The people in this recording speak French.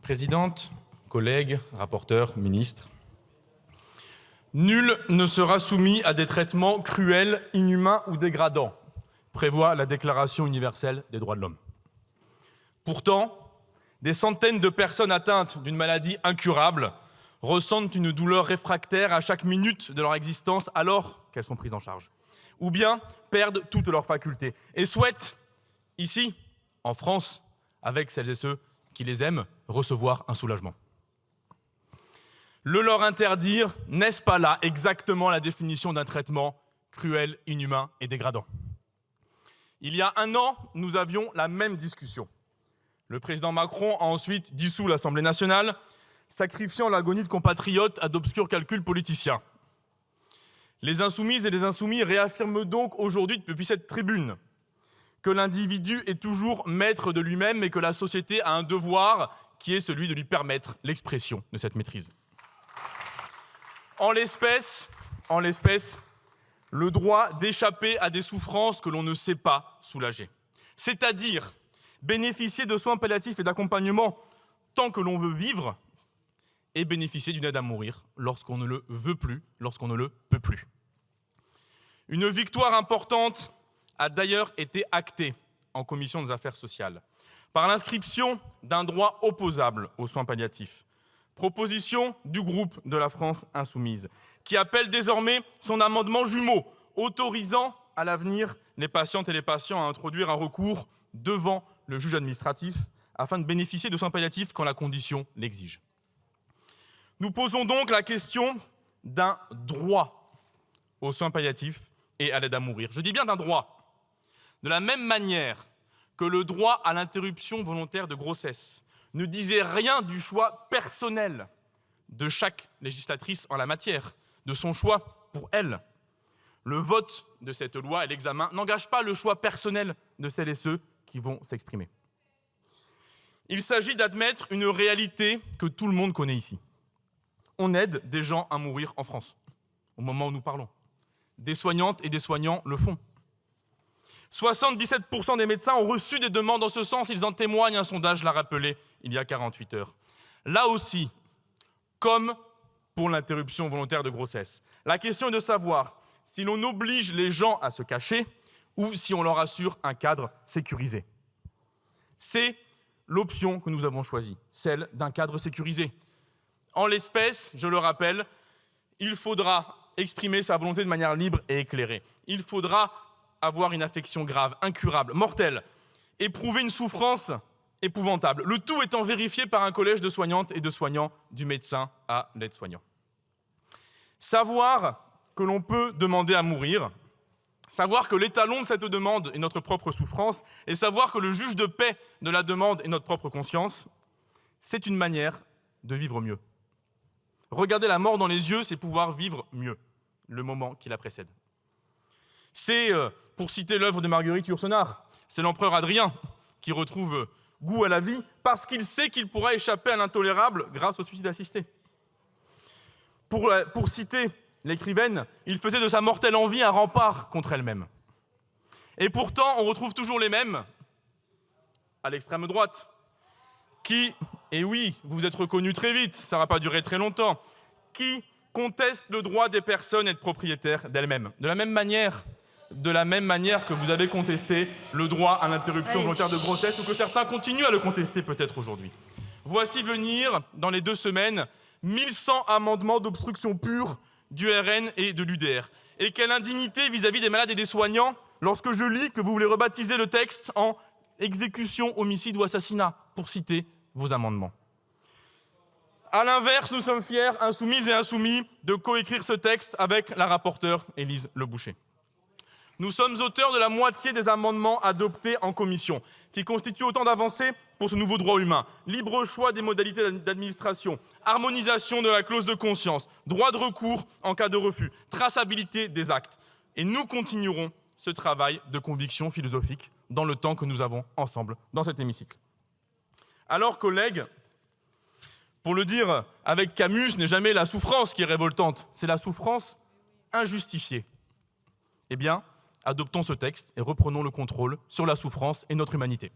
Présidente, collègues, rapporteurs, ministres, nul ne sera soumis à des traitements cruels, inhumains ou dégradants, prévoit la Déclaration universelle des droits de l'homme. Pourtant, des centaines de personnes atteintes d'une maladie incurable ressentent une douleur réfractaire à chaque minute de leur existence alors qu'elles sont prises en charge, ou bien perdent toutes leurs facultés et souhaitent, ici, en France, avec celles et ceux qui les aiment, recevoir un soulagement. Le leur interdire, n'est-ce pas là exactement la définition d'un traitement cruel, inhumain et dégradant? Il y a un an, nous avions la même discussion. Le président Macron a ensuite dissous l'Assemblée nationale, sacrifiant l'agonie de compatriotes à d'obscurs calculs politiciens. Les insoumises et les insoumis réaffirment donc aujourd'hui depuis cette tribune que l'individu est toujours maître de lui-même et que la société a un devoir qui est celui de lui permettre l'expression de cette maîtrise. En l'espèce, le droit d'échapper à des souffrances que l'on ne sait pas soulager, c'est-à-dire bénéficier de soins palliatifs et d'accompagnement tant que l'on veut vivre et bénéficier d'une aide à mourir lorsqu'on ne le veut plus, lorsqu'on ne le peut plus. Une victoire importante a d'ailleurs été actée en commission des affaires sociales par l'inscription d'un droit opposable aux soins palliatifs, proposition du groupe de la France insoumise, qui appelle désormais son amendement jumeau, autorisant à l'avenir les patientes et les patients à introduire un recours devant le juge administratif afin de bénéficier de soins palliatifs quand la condition l'exige. Nous posons donc la question d'un droit aux soins palliatifs et à l'aide à mourir. Je dis bien d'un droit. De la même manière que le droit à l'interruption volontaire de grossesse ne disait rien du choix personnel de chaque législatrice en la matière, de son choix pour elle. Le vote de cette loi et l'examen n'engagent pas le choix personnel de celles et ceux qui vont s'exprimer. Il s'agit d'admettre une réalité que tout le monde connaît ici. On aide des gens à mourir en France, au moment où nous parlons. Des soignantes et des soignants le font. 77% des médecins ont reçu des demandes en ce sens, ils en témoignent, un sondage l'a rappelé il y a 48 heures. Là aussi, comme pour l'interruption volontaire de grossesse, la question est de savoir si l'on oblige les gens à se cacher ou si on leur assure un cadre sécurisé. C'est l'option que nous avons choisie, celle d'un cadre sécurisé. En l'espèce, je le rappelle, il faudra exprimer sa volonté de manière libre et éclairée. Il faudra avoir une affection grave, incurable, mortelle, éprouver une souffrance épouvantable, le tout étant vérifié par un collège de soignantes et de soignants du médecin à l'aide-soignant. Savoir que l'on peut demander à mourir, savoir que l'étalon de cette demande est notre propre souffrance et savoir que le juge de paix de la demande est notre propre conscience, c'est une manière de vivre mieux. Regarder la mort dans les yeux, c'est pouvoir vivre mieux le moment qui la précède. C'est, pour citer l'œuvre de Marguerite Yourcenar, c'est l'empereur Adrien qui retrouve goût à la vie parce qu'il sait qu'il pourra échapper à l'intolérable grâce au suicide assisté. Pour citer l'écrivaine, il faisait de sa mortelle envie un rempart contre elle-même. Et pourtant, on retrouve toujours les mêmes, à l'extrême droite, qui, et oui, vous vous êtes reconnus très vite, ça ne va pas durer très longtemps, qui contestent le droit des personnes à être propriétaires d'elles-mêmes. De la même manière que vous avez contesté le droit à l'interruption volontaire de grossesse ou que certains continuent à le contester peut-être aujourd'hui. Voici venir, dans les 2 semaines, 1100 amendements d'obstruction pure du RN et de l'UDR. Et quelle indignité vis-à-vis des malades et des soignants lorsque je lis que vous voulez rebaptiser le texte en exécution, homicide ou assassinat, pour citer vos amendements. À l'inverse, nous sommes fiers, insoumises et insoumis, de coécrire ce texte avec la rapporteure Élise Leboucher. Nous sommes auteurs de la moitié des amendements adoptés en commission, qui constituent autant d'avancées pour ce nouveau droit humain. Libre choix des modalités d'administration, harmonisation de la clause de conscience, droit de recours en cas de refus, traçabilité des actes. Et nous continuerons ce travail de conviction philosophique dans le temps que nous avons ensemble dans cet hémicycle. Alors, collègues, pour le dire avec Camus, ce n'est jamais la souffrance qui est révoltante, c'est la souffrance injustifiée. Eh bien, adoptons ce texte et reprenons le contrôle sur la souffrance et notre humanité.